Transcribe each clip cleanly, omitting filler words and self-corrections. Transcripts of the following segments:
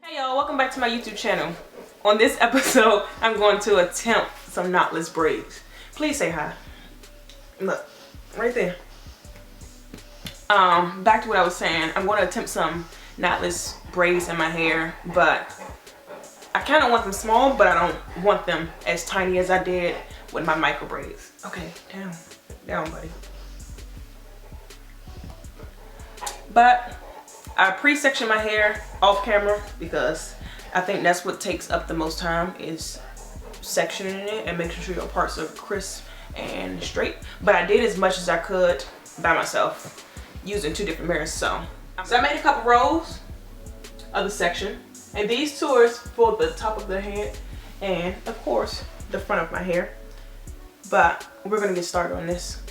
Hey y'all, welcome back to my YouTube channel. On this episode, I'm going to attempt some knotless braids. Please say hi. Look, right there. Back to what I was saying. I'm going to attempt some knotless braids in my hair, but I kind of want them small, but I don't want them as tiny as I did with my micro braids. Okay, down, buddy. But I pre-section my hair off camera because I think that's what takes up the most time, is sectioning it and making sure your parts are crisp and straight. But I did as much as I could by myself using two different mirrors. So I made a couple rows of the section, and these two are for the top of the head and of course the front of my hair. But we're gonna get started on this.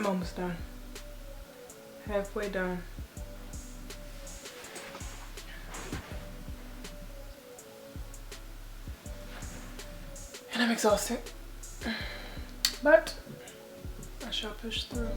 almost done. Halfway done. And I'm exhausted, but I shall push through.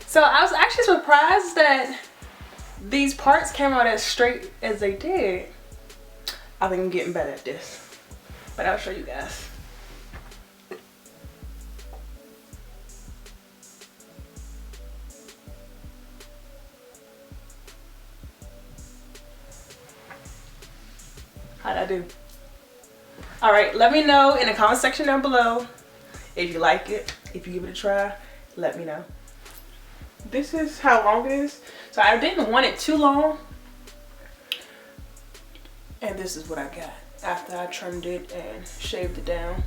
So I was actually surprised that these parts came out as straight as they did. I think I'm getting better at this, but I'll show you guys. How'd I do? All right, let me know in the comment section down below if you like it. If you give it a try, let me know. This is how long it is. So I didn't want it too long. And this is what I got after I trimmed it and shaved it down.